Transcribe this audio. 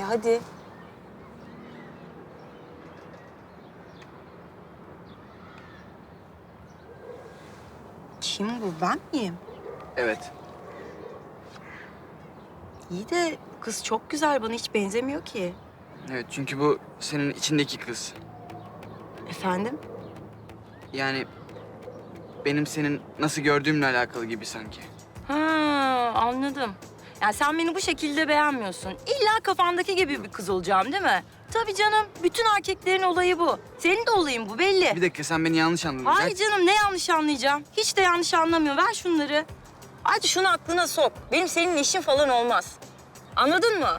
Hadi. Kim bu? Ben miyim? Evet. İyi de kız çok güzel. Bana hiç benzemiyor ki. Evet, çünkü bu senin içindeki kız. Efendim? Yani benim senin nasıl gördüğümle alakalı gibi sanki. Ha, anladım. Yani sen beni bu şekilde beğenmiyorsun. İlla kafandaki gibi bir kız olacağım değil mi? Tabii canım. Bütün erkeklerin olayı bu. Senin de olayın bu belli. Bir dakika, sen beni yanlış anladın. Hayır canım, ne yanlış anlayacağım? Hiç de yanlış anlamıyor. Ver şunları. Hadi şunu aklına sok. Benim senin işin falan olmaz. Anladın mı?